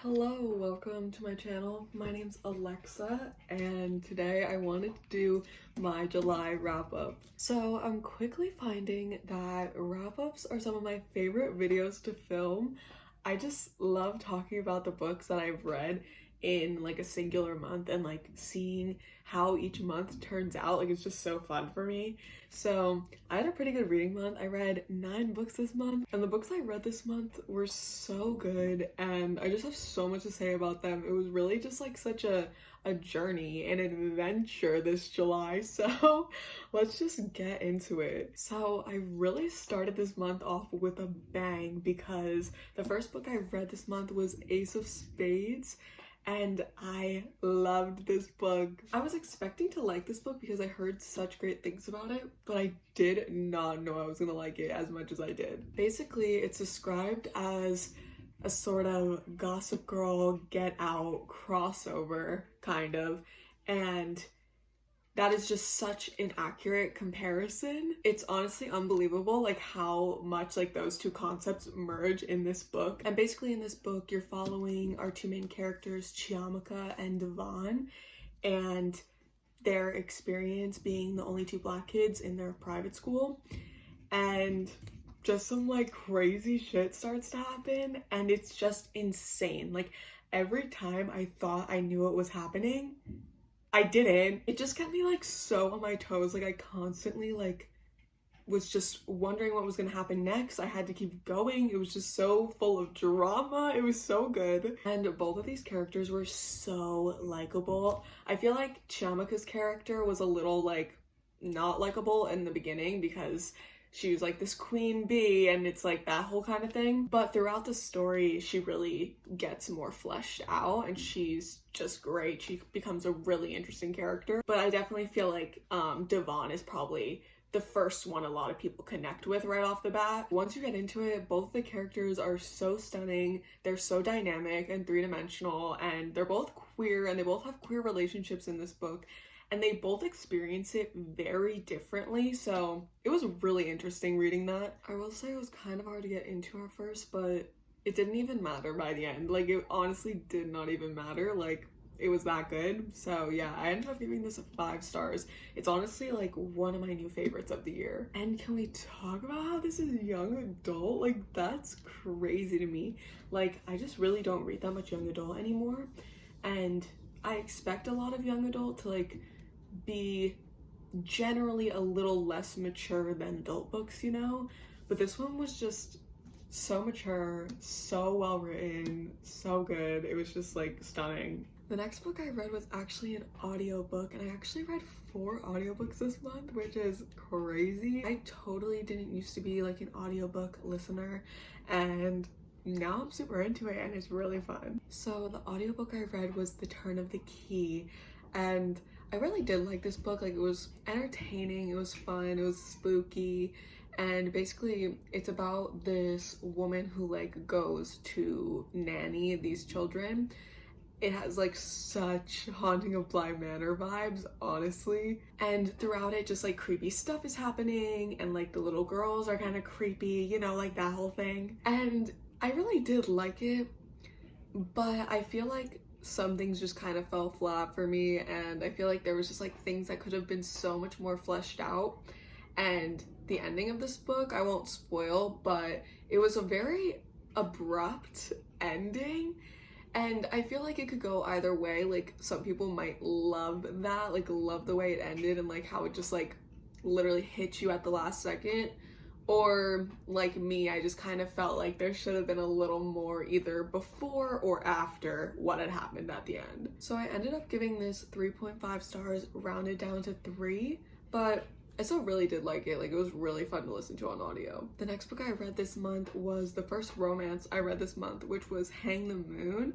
Hello, welcome to my channel. My name's Alexa, and today I wanted to do my July wrap-up. So I'm quickly finding that wrap-ups are some of my favorite videos to film. I just love talking about the books that I've read in like a singular month and like seeing how each month turns out. Like, it's just so fun for me. So I had a pretty good reading month. I read 9 books this month, and the books I read this month were so good, and I just have so much to say about them. It was really just like such a journey, an adventure this July. So let's just get into it. So I really started this month off with a bang because the first book I read this month was Ace of Spades, and I loved this book. I was expecting to like this book because I heard such great things about it, but I did not know I was gonna like it as much as I did. Basically, it's described as a sort of Gossip Girl Get Out crossover, kind of, and that is just such an accurate comparison. It's honestly unbelievable like how much like those two concepts merge in this book. And basically in this book you're following our two main characters, Chiamaka and Devon, and their experience being the only two Black kids in their private school. And just some like crazy shit starts to happen, and it's just insane. Like, every time I thought I knew what was happening, I didn't. It just kept me like so on my toes. Like, I constantly like was just wondering what was gonna happen next. I had to keep going. It was just so full of drama. It was so good. And both of these characters were so likable. I feel like Chiamaka's character was a little like not likable in the beginning because she was like this queen bee and it's like that whole kind of thing. But throughout the story, she really gets more fleshed out and she's just great. She becomes a really interesting character. But I definitely feel like Devon is probably the first one a lot of people connect with right off the bat. Once you get into it, both of the characters are so stunning. They're so dynamic and three-dimensional, and they're both queer, and they both have queer relationships in this book. And they both experience it very differently, so it was really interesting reading that. I will say it was kind of hard to get into at first, but it didn't even matter by the end. Like, it honestly did not even matter. Like, it was that good. So yeah, I ended up giving this 5 stars. It's honestly like one of my new favorites of the year. And can we talk about how this is young adult? Like, that's crazy to me. Like, I just really don't read that much young adult anymore, and I expect a lot of young adult to like be generally a little less mature than adult books, you know? But this one was just so mature, so well written, so good. It was just like stunning. The next book I read was actually an audiobook, and I actually read 4 audiobooks this month, which is crazy. I totally didn't used to be like an audiobook listener, and now I'm super into it and it's really fun. So the audiobook I read was The Turn of the Key, and I really did like this book. Like, it was entertaining, it was fun, it was spooky, and basically it's about this woman who like goes to nanny these children. It has like such Haunting of Bly Manor vibes, honestly. And throughout it, just like creepy stuff is happening, and like the little girls are kind of creepy, you know, like that whole thing. And I really did like it, but I feel like some things just kind of fell flat for me, and I feel like there was just like things that could have been so much more fleshed out. And the ending of this book, I won't spoil, but it was a very abrupt ending, and I feel like it could go either way. Like, some people might love that, like love the way it ended and like how it just like literally hit you at the last second. Or like me, I just kind of felt like there should have been a little more either before or after what had happened at the end. So I ended up giving this 3.5 stars, rounded down to 3, but I still really did like it. Like, it was really fun to listen to on audio. The next book I read this month was the first romance I read this month, which was Hang the Moon,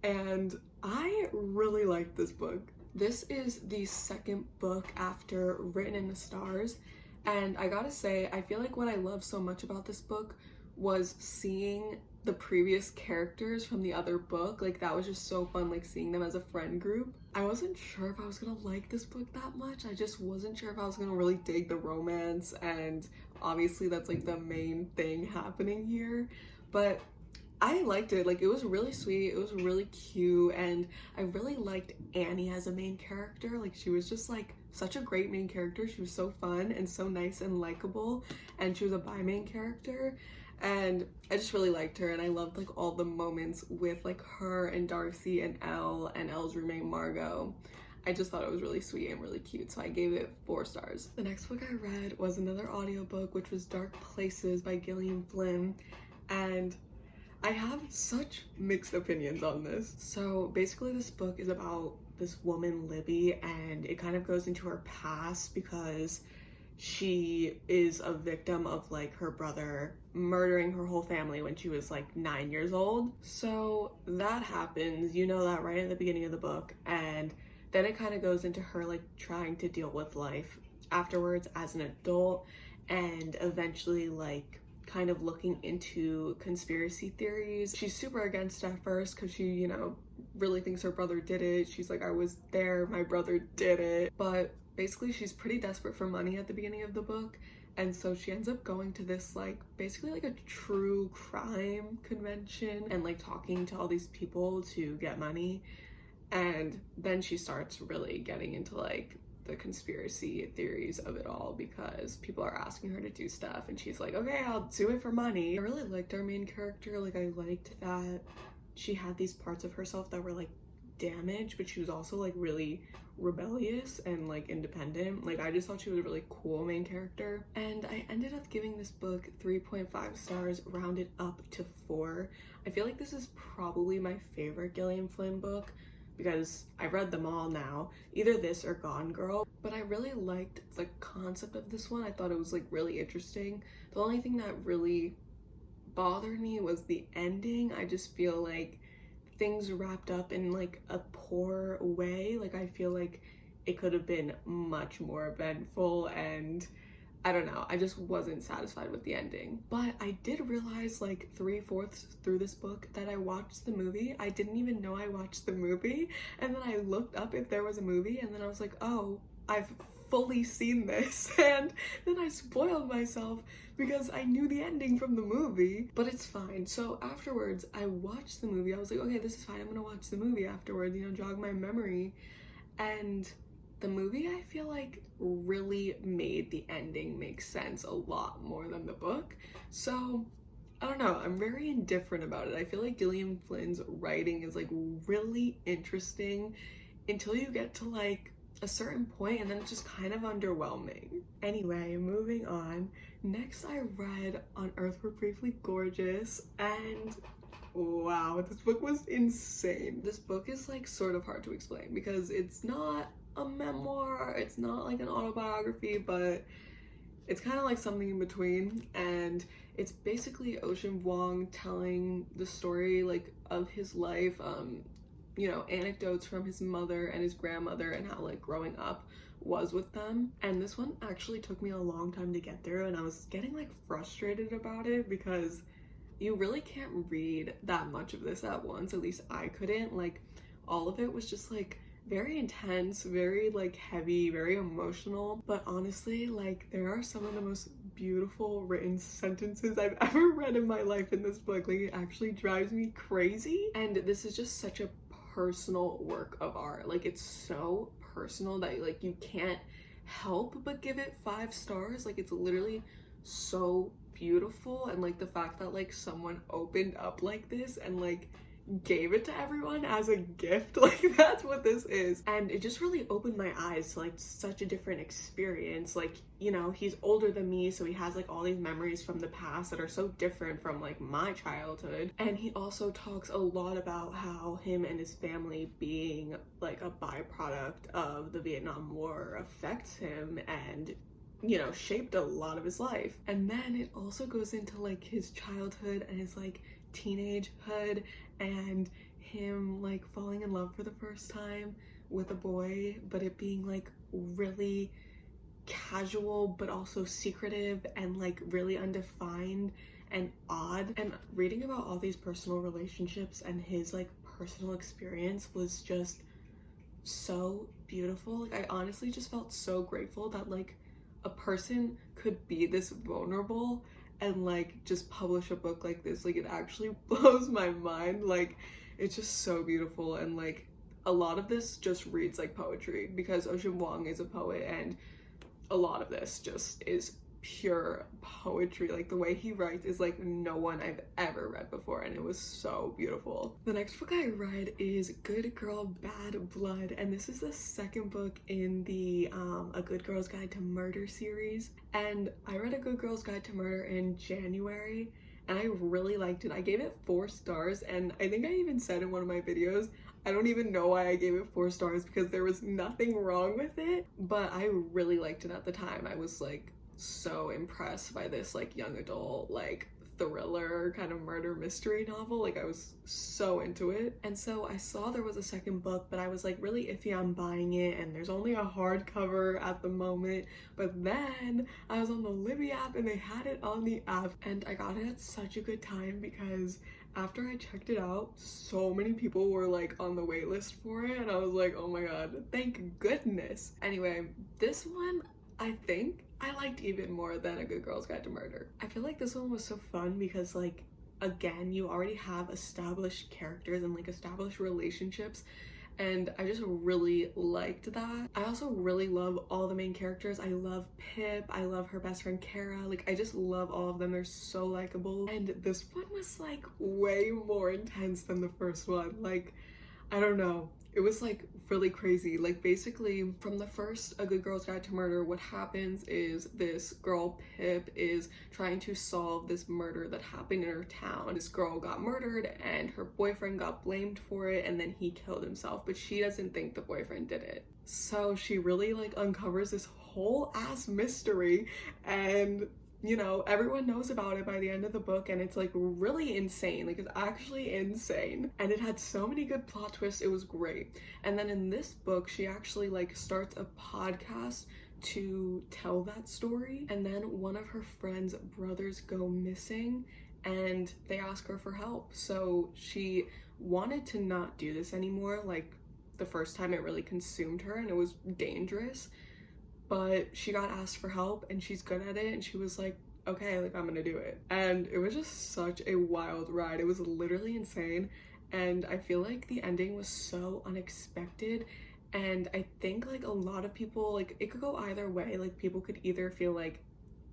and I really liked this book. This is the second book after Written in the Stars, and I gotta say, I feel like what I love so much about this book was seeing the previous characters from the other book. Like, that was just so fun, like seeing them as a friend group. I wasn't sure if I was gonna like this book that much. I just wasn't sure if I was gonna really dig the romance, and obviously that's like the main thing happening here. But I liked it. Like, it was really sweet, it was really cute, and I really liked Annie as a main character. Like, she was just like such a great main character. She was so fun and so nice and likable, and she was a bi-main character, and I just really liked her. And I loved like all the moments with like her and Darcy and Elle and Elle's roommate Margot. I just thought it was really sweet and really cute, so I gave it 4 stars. The next book I read was another audiobook, which was Dark Places by Gillian Flynn, and I have such mixed opinions on this. So basically this book is about this woman, Libby, and it kind of goes into her past because she is a victim of like her brother murdering her whole family when she was like 9 years old. So that happens, you know that right at the beginning of the book, and then it kind of goes into her like trying to deal with life afterwards as an adult, and eventually like kind of looking into conspiracy theories. She's super against it at first because she, you know, really thinks her brother did it. She's like, I was there, my brother did it. But basically she's pretty desperate for money at the beginning of the book, and so she ends up going to this like basically like a true crime convention and like talking to all these people to get money. And then she starts really getting into like the conspiracy theories of it all because people are asking her to do stuff and she's like, okay, I'll do it for money. I really liked our main character. Like, I liked that she had these parts of herself that were like damaged, but she was also like really rebellious and like independent. Like, I just thought she was a really cool main character. And I ended up giving this book 3.5 stars, rounded up to 4. I feel like this is probably my favorite Gillian Flynn book, because I've read them all now, either this or Gone Girl, but I really liked the concept of this one. I thought it was like really interesting. The only thing that really bothered me was the ending. I just feel like things wrapped up in like a poor way. Like, I feel like it could have been much more eventful, and I don't know, I just wasn't satisfied with the ending. But I did realize like 3/4 through this book that I watched the movie. I didn't even know I watched the movie, and then I looked up if there was a movie, and then I was like, oh, I've fully seen this. And then I spoiled myself because I knew the ending from the movie, but it's fine. So afterwards I watched the movie. I was like, okay, this is fine, I'm gonna watch the movie afterwards, you know, jog my memory. And the movie, I feel like, really made the ending make sense a lot more than the book. So I don't know, I'm very indifferent about it. I feel like Gillian Flynn's writing is like really interesting until you get to like a certain point, and then it's just kind of underwhelming. Anyway, moving on. Next I read On Earth We're Briefly Gorgeous, and wow, this book was insane. This book is like sort of hard to explain because it's not a memoir, it's not like an autobiography, but it's kind of like something in between. And it's basically Ocean Vuong telling the story like of his life, you know, anecdotes from his mother and his grandmother and how like growing up was with them. And this one actually took me a long time to get through, and I was getting like frustrated about it because you really can't read that much of this at once. At least I couldn't. Like, all of it was just like very intense, very like heavy, very emotional. But honestly, like, there are some of the most beautiful written sentences I've ever read in my life in this book. Like, it actually drives me crazy. And this is just such a personal work of art. Like, it's so personal that like you can't help but give it 5 stars. Like, it's literally so beautiful. And like the fact that like someone opened up like this and like gave it to everyone as a gift, like, that's what this is. And it just really opened my eyes to like such a different experience. Like, you know, he's older than me, so he has like all these memories from the past that are so different from like my childhood. And he also talks a lot about how him and his family being like a byproduct of the Vietnam War affects him and, you know, shaped a lot of his life. And then it also goes into like his childhood and his like teenagehood and him like falling in love for the first time with a boy, but it being like really casual but also secretive and like really undefined and odd. And reading about all these personal relationships and his like personal experience was just so beautiful. Like, I honestly just felt so grateful that like a person could be this vulnerable and like just publish a book like this. Like, it actually blows my mind. Like, it's just so beautiful, and like a lot of this just reads like poetry because Ocean Vuong is a poet, and a lot of this just is pure poetry. Like, the way he writes is like no one I've ever read before, and it was so beautiful. The next book I read is Good Girl Bad Blood, and this is the second book in the A Good Girl's Guide to Murder series. And I read A Good Girl's Guide to Murder in January, and I really liked it. I gave it 4 stars, and I think I even said in one of my videos, I don't even know why I gave it 4 stars because there was nothing wrong with it, but I really liked it at the time. I was like so impressed by this like young adult like thriller kind of murder mystery novel. Like, I was so into it. And so I saw there was a second book, but I was like really iffy on buying it, and there's only a hardcover at the moment. But then I was on the Libby app and they had it on the app, and I got it at such a good time because after I checked it out, so many people were like on the wait list for it, and I was like, oh my god, thank goodness. Anyway, this one I think I liked even more than A Good Girl's Guide to Murder. I feel like this one was so fun because, like, again, you already have established characters and like established relationships, and I just really liked that. I also really love all the main characters. I love Pip, I love her best friend Kara, like I just love all of them. They're so likable, and this one was like way more intense than the first one. Like, I don't know, it was like really crazy. Like, basically from the first A Good Girl's Guide to Murder, what happens is this girl Pip is trying to solve this murder that happened in her town. This girl got murdered and her boyfriend got blamed for it, and then he killed himself, but she doesn't think the boyfriend did it. So she really like uncovers this whole ass mystery, and you know, everyone knows about it by the end of the book, and it's like really insane. Like, it's actually insane, and it had so many good plot twists. It was great. And then in this book, she actually like starts a podcast to tell that story, and then one of her friend's brothers go missing and they ask her for help. So she wanted to not do this anymore. Like, the first time it really consumed her and it was dangerous, but she got asked for help and she's good at it, and she was like, okay, like I'm gonna do it. And it was just such a wild ride. It was literally insane, and I feel like the ending was so unexpected, and I think like a lot of people, like, it could go either way. Like, people could either feel like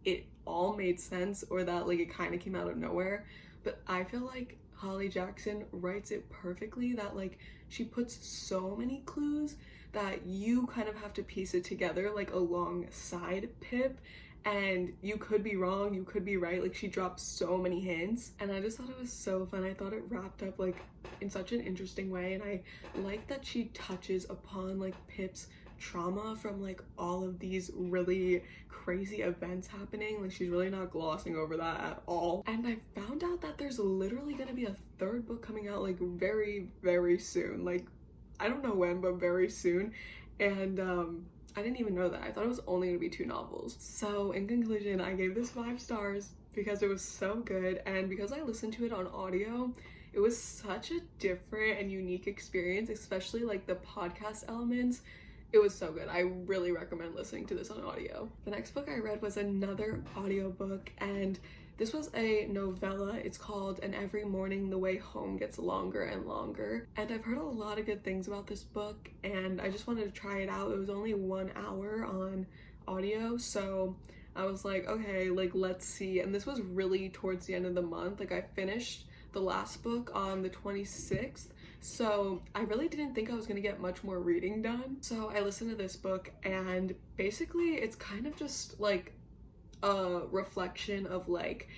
it all made sense or that like it kind of came out of nowhere, but I feel like Holly Jackson writes it perfectly, that like she puts so many clues that you kind of have to piece it together like alongside Pip, and you could be wrong, you could be right. Like, she drops so many hints, and I just thought it was so fun. I thought it wrapped up like in such an interesting way, and I like that she touches upon like Pip's trauma from like all of these really crazy events happening. Like, she's really not glossing over that at all. And I found out that there's literally gonna be a 3rd book coming out like very, very soon. Like, I don't know when, but very soon. And I didn't even know that. I thought it was only gonna be 2 novels. So in conclusion, I gave this 5 stars because it was so good, and because I listened to it on audio, it was such a different and unique experience, especially like the podcast elements. It was so good. I really recommend listening to this on audio. The next book I read was another audiobook, and this was a novella. It's called And Every Morning the Way Home Gets Longer and Longer. And I've heard a lot of good things about this book, and I just wanted to try it out. It was only 1 hour on audio, so I was like, okay, like, let's see. And this was really towards the end of the month. Like, I finished the last book on the 26th, so I really didn't think I was gonna get much more reading done. So I listened to this book, and basically it's kind of just like a reflection of like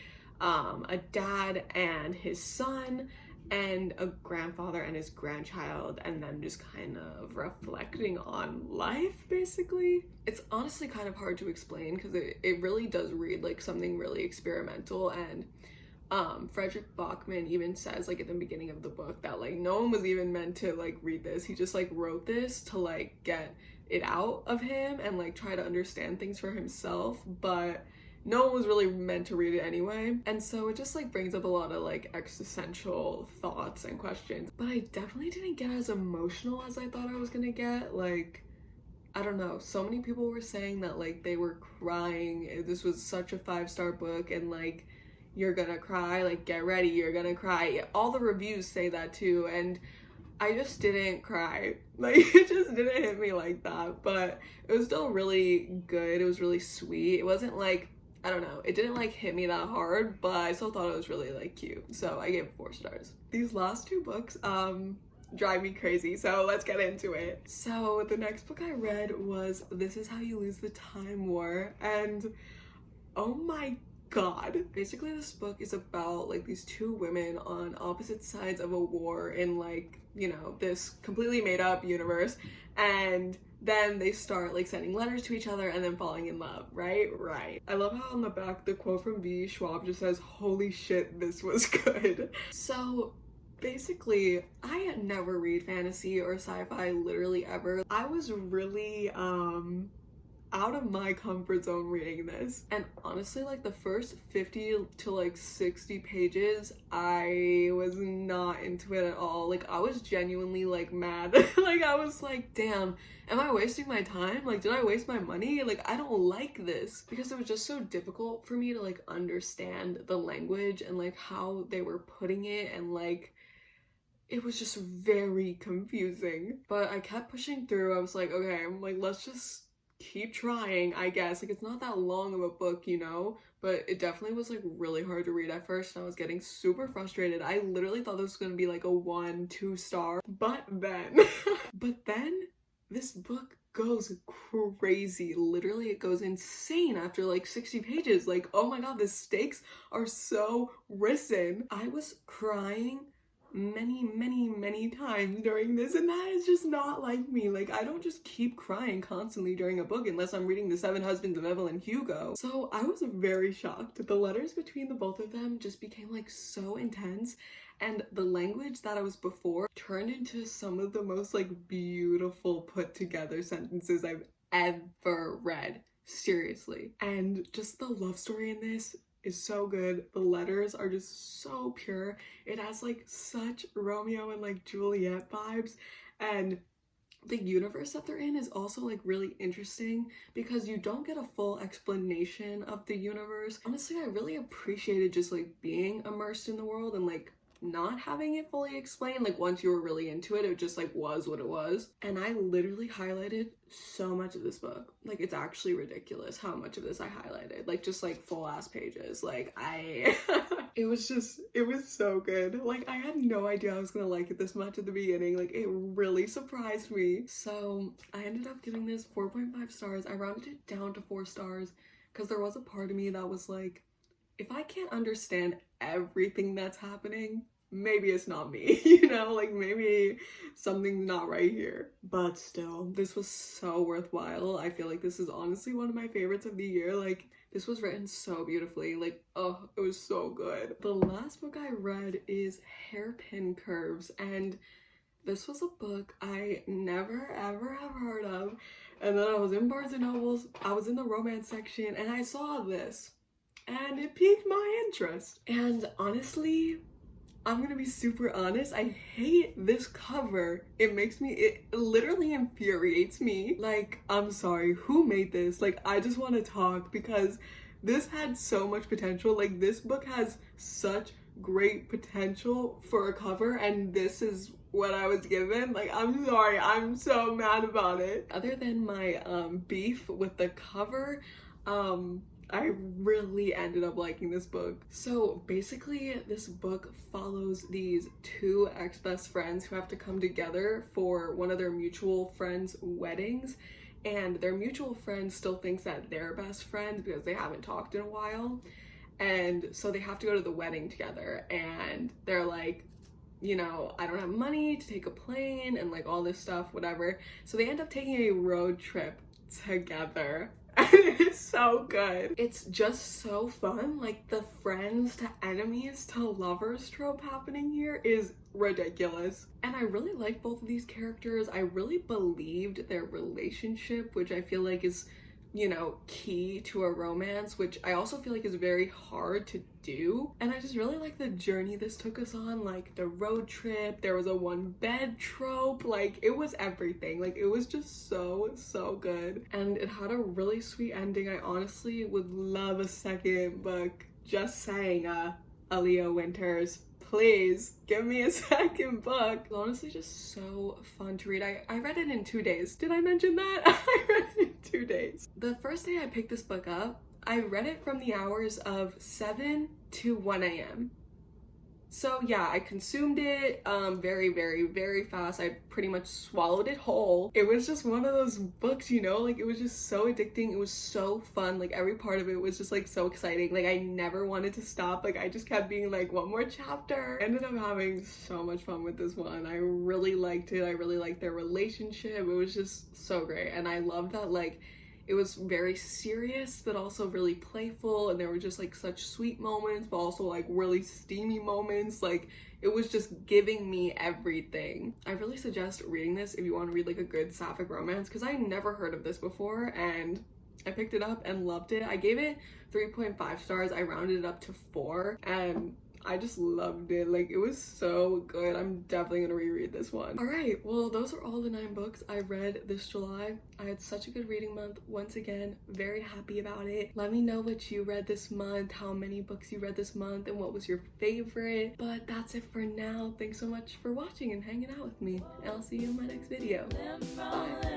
a dad and his son, and a grandfather and his grandchild, and them just kind of reflecting on life, basically. It's honestly kind of hard to explain because it really does read like something really experimental, and Frederick Bachman even says like at the beginning of the book that like no one was even meant to like read this. He just like wrote this to like get it out of him and like try to understand things for himself, but no one was really meant to read it anyway. And so it just like brings up a lot of like existential thoughts and questions, but I definitely didn't get as emotional as I thought I was gonna get. Like, I don't know, so many people were saying that like they were crying. This was such a 5-star book, and like you're gonna cry, like get ready, you're gonna cry. All the reviews say that too, and I just didn't cry. Like, it just didn't hit me like that, but it was still really good. It was really sweet. It wasn't like, I don't know, it didn't like hit me that hard, but I still thought it was really like cute, so I gave it 4 stars. These last 2 books drive me crazy, so let's get into it. So the next book I read was This Is How You Lose the Time War, and oh my god. Basically, this book is about like these 2 women on opposite sides of a war in like, you know, this completely made up universe, and then they start like sending letters to each other and then falling in love, right? I love how on the back the quote from V. Schwab just says, "Holy shit, this was good." So basically, I had never read fantasy or sci-fi literally ever. I was really out of my comfort zone reading this, and honestly, like the first 50 to like 60 pages I was not into it at all. Like, I was genuinely like mad. Like, I was like, damn, am I wasting my time? Like, did I waste my money? Like, I don't like this, because it was just so difficult for me to like understand the language and like how they were putting it, and like it was just very confusing. But I kept pushing through. I was like, okay, I'm like, let's just keep trying, I guess. Like, it's not that long of a book, you know, but it definitely was like really hard to read at first, and I was getting super frustrated. I literally thought this was gonna be like a 1-2 star, but then this book goes crazy. Literally, it goes insane after like 60 pages. Like, oh my god, the stakes are so risen. I was crying many times during this, and that is just not like me. Like, I don't just keep crying constantly during a book unless I'm reading The 7 Husbands of Evelyn Hugo. So I was very shocked. The letters between the both of them just became like so intense, and the language that I was before turned into some of the most like beautiful put together sentences I've ever read. Seriously. And just the love story in this is so good. The letters are just so pure. It has like such Romeo and like Juliet vibes, and the universe that they're in is also like really interesting because you don't get a full explanation of the universe. Honestly, I really appreciated just like being immersed in the world and like not having it fully explained. Like, once you were really into it, it just like was what it was. And I literally highlighted so much of this book. Like, it's actually ridiculous how much of this I highlighted. Like, just like full ass pages. Like, it was so good. Like, I had no idea I was gonna like it this much at the beginning. Like, it really surprised me. So I ended up giving this 4.5 stars. I rounded it down to 4 stars because there was a part of me that was like, if I can't understand everything that's happening, maybe it's not me, you know? Like, maybe something's not right here. But still, this was so worthwhile. I feel like this is honestly one of my favorites of the year. Like, this was written so beautifully. Like, oh, it was so good. The last book I read is Hairpin Curves, and this was a book I never ever have heard of. And then I was in Barnes & Noble's, I was in the romance section, and I saw this, and it piqued my interest. And honestly, I'm gonna be super honest, I hate this cover. It literally infuriates me. Like, I'm sorry, who made this? Like, I just want to talk because this had so much potential. Like, this book has such great potential for a cover, and this is what I was given. Like, I'm sorry, I'm so mad about it. Other than my beef with the cover, I really ended up liking this book. So basically, this book follows these 2 ex-best friends who have to come together for one of their mutual friends' weddings, and their mutual friend still thinks that they're best friends because they haven't talked in a while, and so they have to go to the wedding together, and they're like, you know, I don't have money to take a plane and like all this stuff, whatever. So they end up taking a road trip together. And it is so good. It's just so fun. Like, the friends to enemies to lovers trope happening here is ridiculous. And I really like both of these characters. I really believed their relationship, which I feel like is, you know, key to a romance, which I also feel like is very hard to do. And I just really like the journey this took us on, like the road trip. There was a 1-bed trope. Like, it was everything. Like, it was just so good, and it had a really sweet ending. I honestly would love a second book just saying, Aaliyah Winters, please give me a second book. It's honestly just so fun to read. I read it in 2 days. Did I mention that? I read it in 2 days. The first day I picked this book up, I read it from the hours of 7 to 1 a.m. So yeah, I consumed it very, very, very fast. I pretty much swallowed it whole. It was just one of those books, you know, like it was just so addicting. It was so fun. Like every part of it was just like so exciting. Like I never wanted to stop. Like I just kept being like, one more chapter. I ended up having so much fun with this one. I really liked it. I really liked their relationship. It was just so great. And I loved that like it was very serious, but also really playful, and there were just like such sweet moments, but also like really steamy moments. Like it was just giving me everything. I really suggest reading this if you want to read like a good sapphic romance, because I never heard of this before, and I picked it up and loved it. I gave it 3.5 stars. I rounded it up to 4, and I just loved it. Like it was so good. I'm definitely gonna reread this one. All right, well, those are all the 9 books I read this July. I had such a good reading month. Once again, very happy about it. Let me know what you read this month, how many books you read this month, and what was your favorite. But that's it for now. Thanks so much for watching and hanging out with me, and I'll see you in my next video. Bye.